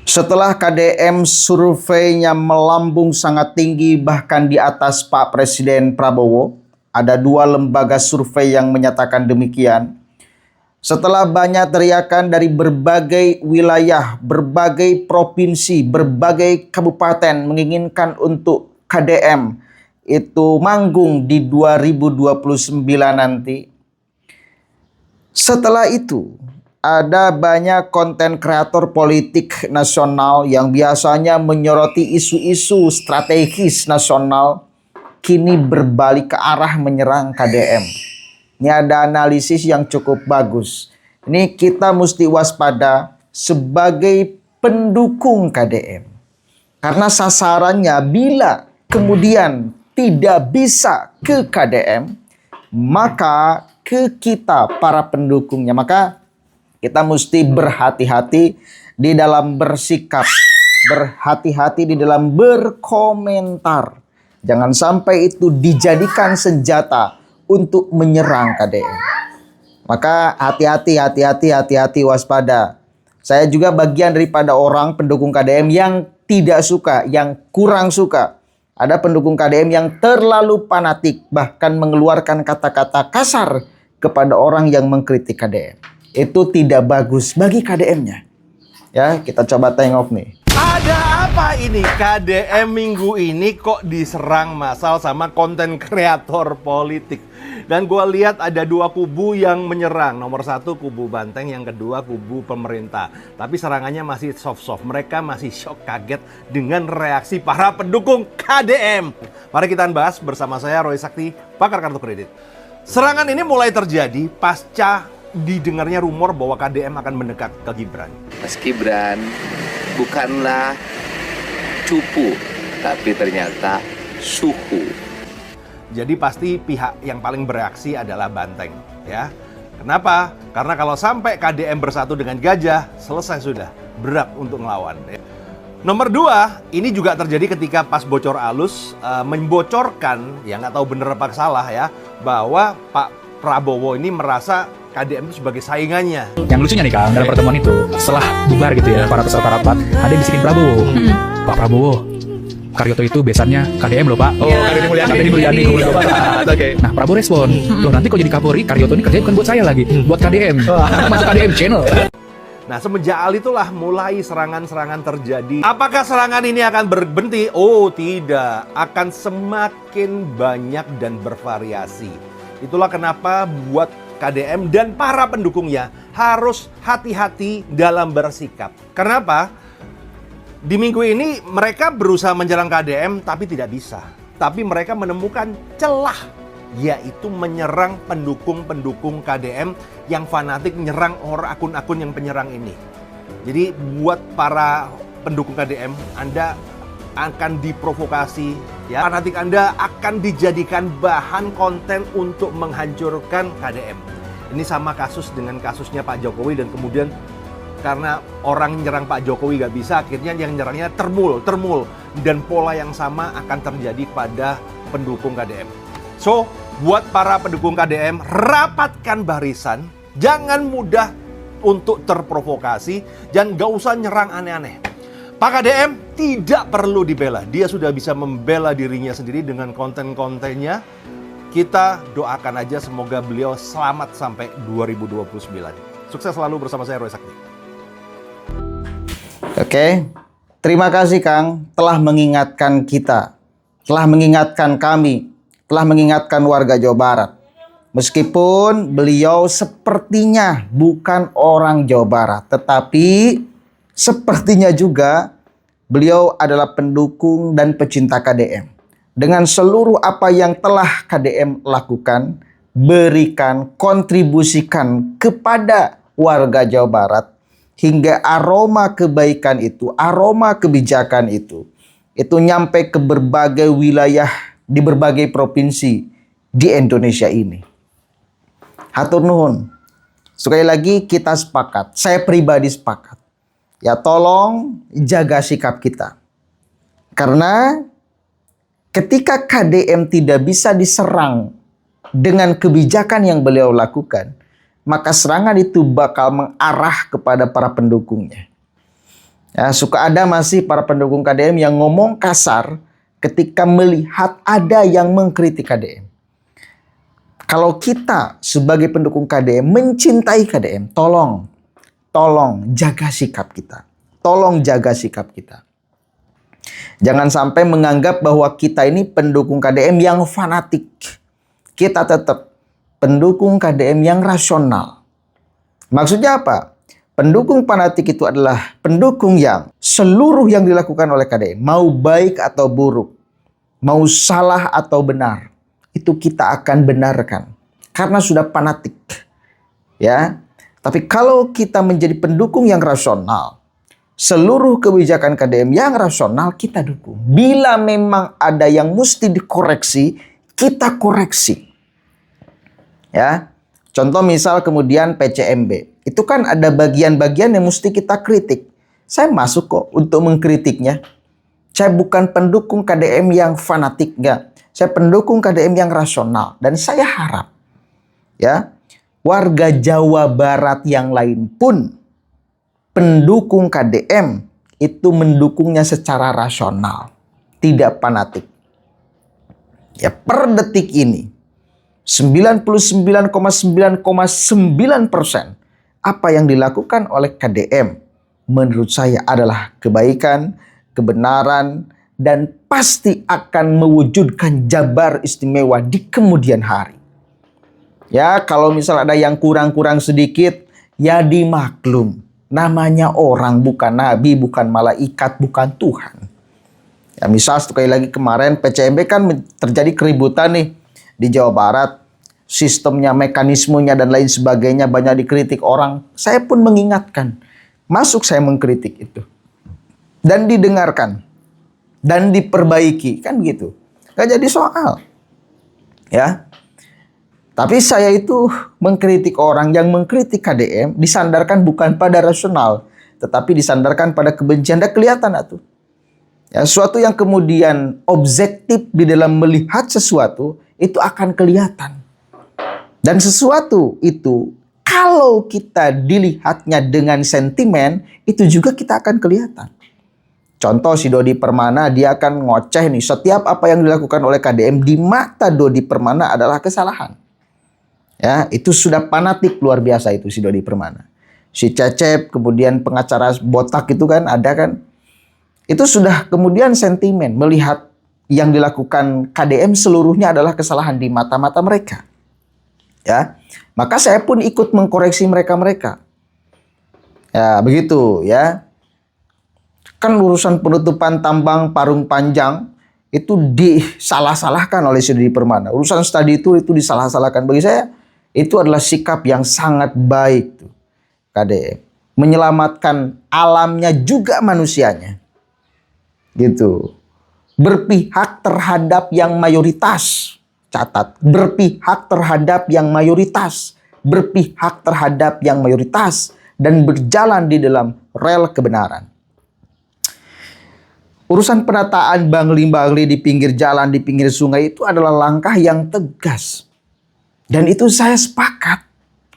Setelah KDM surveinya melambung sangat tinggi bahkan di atas Pak Presiden Prabowo, ada dua lembaga survei yang menyatakan demikian. Setelah banyak teriakan dari berbagai wilayah, berbagai provinsi, berbagai kabupaten menginginkan untuk KDM itu manggung di 2029 nanti. Setelah itu, ada banyak konten kreator politik nasional yang biasanya menyoroti isu-isu strategis nasional kini berbalik ke arah menyerang KDM. Ini ada analisis yang cukup bagus. Ini kita mesti waspada sebagai pendukung KDM. Karena sasarannya bila kemudian tidak bisa ke KDM, maka ke kita para pendukungnya. Maka kita mesti berhati-hati di dalam bersikap, berhati-hati di dalam berkomentar. Jangan sampai itu dijadikan senjata untuk menyerang KDM. Maka hati-hati, waspada. Saya juga bagian daripada orang pendukung KDM yang tidak suka, yang kurang suka. Ada pendukung KDM yang terlalu fanatik, bahkan mengeluarkan kata-kata kasar kepada orang yang mengkritik KDM. Itu tidak bagus bagi KDM-nya. Ya, kita coba tengok nih. Ada apa ini? KDM minggu ini kok diserang massal sama konten kreator politik. Dan gue lihat ada dua kubu yang menyerang. Nomor satu kubu Banteng, yang kedua kubu pemerintah. Tapi serangannya masih soft-soft. Mereka masih shock, kaget dengan reaksi para pendukung KDM. Mari kita bahas bersama saya Roy Sakti, pakar kartu kredit. Serangan ini mulai terjadi pasca didengarnya rumor bahwa KDM akan mendekat ke Gibran. Mas Gibran bukanlah cupu, tapi ternyata suhu. Jadi pasti pihak yang paling bereaksi adalah Banteng, ya. Kenapa? Karena kalau sampai KDM bersatu dengan Gajah, selesai sudah, berat untuk melawan. Nomor dua, ini juga terjadi ketika pas bocor alus membocorkan, ya nggak tahu bener apa salah ya, bahwa Pak Prabowo ini merasa KDM itu sebagai saingannya. Yang lucunya nih Kang, dalam pertemuan itu, setelah bubar gitu ya, para peserta rapat, ada yang bisikin Prabowo. Pak Prabowo, Karyoto itu besannya KDM loh Pak. Oh, Karyoto Mulyani. Oke. Nah, Prabowo respon, loh nanti kok jadi Kapolri, Karyoto ini kerjanya bukan buat saya lagi, buat KDM. Masuk KDM channel. Nah, semenjak itulah mulai serangan-serangan terjadi. Apakah serangan ini akan berhenti? Oh, tidak. Akan semakin banyak dan bervariasi. Itulah kenapa buat KDM dan para pendukungnya harus hati-hati dalam bersikap. Kenapa? Di minggu ini mereka berusaha menyerang KDM tapi tidak bisa. Tapi mereka menemukan celah, yaitu menyerang pendukung-pendukung KDM yang fanatik, menyerang orang akun-akun yang penyerang ini. Jadi buat para pendukung KDM, Anda akan diprovokasi, ya. Fanatik Anda akan dijadikan bahan konten untuk menghancurkan KDM. Ini sama kasus dengan kasusnya Pak Jokowi, dan kemudian karena orang nyerang Pak Jokowi gak bisa, akhirnya yang nyerangnya termul. Dan pola yang sama akan terjadi pada pendukung KDM. So, buat para pendukung KDM, rapatkan barisan, jangan mudah untuk terprovokasi, dan gak usah nyerang aneh-aneh. Pak KDM tidak perlu dibela, dia sudah bisa membela dirinya sendiri dengan konten-kontennya. Kita doakan aja semoga beliau selamat sampai 2029. Sukses selalu bersama saya Roy Sakti. Oke, terima kasih Kang telah mengingatkan kita, telah mengingatkan kami, telah mengingatkan warga Jawa Barat. Meskipun beliau sepertinya bukan orang Jawa Barat, tetapi sepertinya juga beliau adalah pendukung dan pecinta KDM. Dengan seluruh apa yang telah KDM lakukan, berikan, kontribusikan kepada warga Jawa Barat, hingga aroma kebaikan itu, aroma kebijakan itu nyampe ke berbagai wilayah di berbagai provinsi di Indonesia ini. Hatur nuhun. Sekali lagi kita sepakat, saya pribadi sepakat. Ya tolong jaga sikap kita. Karena ketika KDM tidak bisa diserang dengan kebijakan yang beliau lakukan, maka serangan itu bakal mengarah kepada para pendukungnya. Ya, suka ada masih para pendukung KDM yang ngomong kasar ketika melihat ada yang mengkritik KDM. Kalau kita sebagai pendukung KDM mencintai KDM, tolong jaga sikap kita. Tolong jaga sikap kita. Jangan sampai menganggap bahwa kita ini pendukung KDM yang fanatik. Kita tetap pendukung KDM yang rasional. Maksudnya apa? Pendukung fanatik itu adalah pendukung yang seluruh yang dilakukan oleh KDM, mau baik atau buruk, mau salah atau benar, itu kita akan benarkan karena sudah fanatik. Ya. Tapi kalau kita menjadi pendukung yang rasional, seluruh kebijakan KDM yang rasional kita dukung. Bila memang ada yang mesti dikoreksi, kita koreksi. Ya. Contoh misal kemudian PCMB. Itu kan ada bagian-bagian yang mesti kita kritik. Saya masuk kok untuk mengkritiknya. Saya bukan pendukung KDM yang fanatik, enggak. Saya pendukung KDM yang rasional. Dan saya harap ya, warga Jawa Barat yang lain pun pendukung KDM itu mendukungnya secara rasional, tidak fanatik. Ya, per detik ini 99,9,9% apa yang dilakukan oleh KDM menurut saya adalah kebaikan, kebenaran, dan pasti akan mewujudkan Jabar istimewa di kemudian hari. Ya, kalau misal ada yang kurang-kurang sedikit, ya dimaklum. Namanya orang, bukan nabi, bukan malaikat, bukan Tuhan. Ya, misal sekali lagi kemarin PCMB kan terjadi keributan nih di Jawa Barat. Sistemnya, mekanismenya, dan lain sebagainya banyak dikritik orang. Saya pun mengingatkan. Masuk saya mengkritik itu. Dan didengarkan. Dan diperbaiki. Kan gitu. Gak jadi soal. Ya. Tapi saya itu mengkritik orang yang mengkritik KDM disandarkan bukan pada rasional. Tetapi disandarkan pada kebencian. Dan kelihatan itu. Ya, sesuatu yang kemudian objektif di dalam melihat sesuatu itu akan kelihatan. Dan sesuatu itu kalau kita dilihatnya dengan sentimen, itu juga kita akan kelihatan. Contoh si Dodi Permana, dia akan ngoceh nih. Setiap apa yang dilakukan oleh KDM di mata Dodi Permana adalah kesalahan. Ya, itu sudah fanatik luar biasa itu si Dodi Permana. Si Cecep, kemudian pengacara botak itu kan ada kan. Itu sudah kemudian sentimen melihat yang dilakukan KDM seluruhnya adalah kesalahan di mata-mata mereka. Ya, maka saya pun ikut mengkoreksi mereka-mereka. Ya, begitu ya. Kan urusan penutupan tambang Parung Panjang itu disalah-salahkan oleh si Dodi Permana. Urusan studi itu disalah-salahkan. Bagi saya itu adalah sikap yang sangat baik tuh, KDM. Menyelamatkan alamnya juga manusianya. Gitu. Berpihak terhadap yang mayoritas. Catat, berpihak terhadap yang mayoritas, berpihak terhadap yang mayoritas, dan berjalan di dalam rel kebenaran. Urusan penataan bangli-bangli di pinggir jalan, di pinggir sungai itu adalah langkah yang tegas. Dan itu saya sepakat.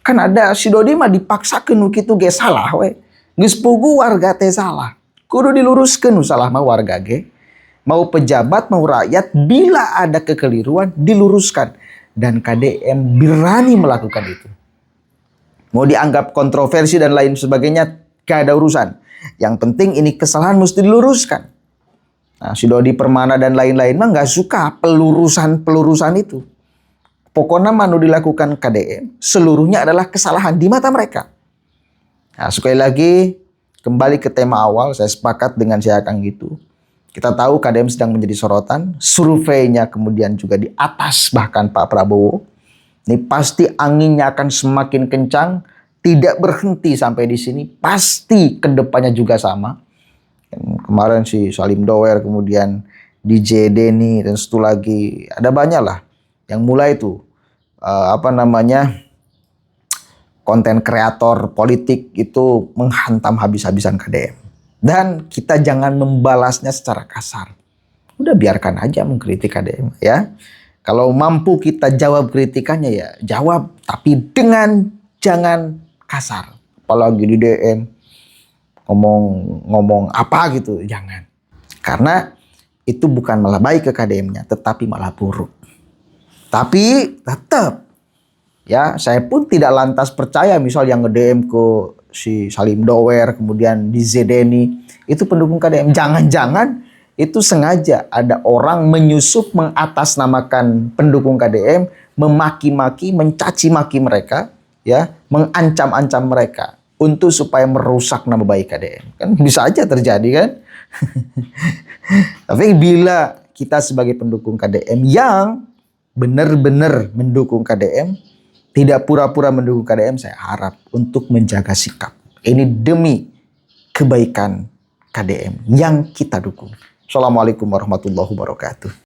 Kan ada si Dodi mah dipaksakeun kitu ge salah we. Geus pugu warga teh salah. Kudu diluruskeun salah mah warga ge. Mau pejabat, mau rakyat, bila ada kekeliruan, diluruskan. Dan KDM berani melakukan itu. Mau dianggap kontroversi dan lain sebagainya, gak ada urusan. Yang penting ini kesalahan mesti diluruskan. Nah, si Dodi Permana dan lain-lain mah gak suka pelurusan itu. Pokoknya manu dilakukan KDM, seluruhnya adalah kesalahan di mata mereka. Nah, sekali lagi, kembali ke tema awal, saya sepakat dengan si Akang gitu. Kita tahu KDM sedang menjadi sorotan, surveinya kemudian juga di atas bahkan Pak Prabowo. Ini pasti anginnya akan semakin kencang, tidak berhenti sampai di sini, pasti kedepannya juga sama. Kemarin si Salim Dower, kemudian DJ Denny, dan satu lagi, ada banyak lah yang mulai itu konten kreator politik itu menghantam habis-habisan KDM. Dan kita jangan membalasnya secara kasar. Udah biarkan aja mengkritik KDM ya. Kalau mampu kita jawab kritikannya ya jawab. Tapi jangan kasar. Apalagi di DM. ngomong apa gitu, jangan. Karena itu bukan malah baik ke KDM-nya, tetapi malah buruk. Tapi tetap ya, saya pun tidak lantas percaya misal yang nge-DM ke si Salim Dower, kemudian di Zedeni, itu pendukung KDM. Jangan-jangan itu sengaja ada orang menyusup mengatasnamakan pendukung KDM, memaki-maki, mencaci maki mereka, ya, mengancam-ancam mereka untuk supaya merusak nama baik KDM. Kan bisa aja terjadi kan? Tapi bila kita sebagai pendukung KDM yang benar-benar mendukung KDM, tidak pura-pura mendukung KDM, saya harap untuk menjaga sikap. Ini demi kebaikan KDM yang kita dukung. Assalamualaikum warahmatullahi wabarakatuh.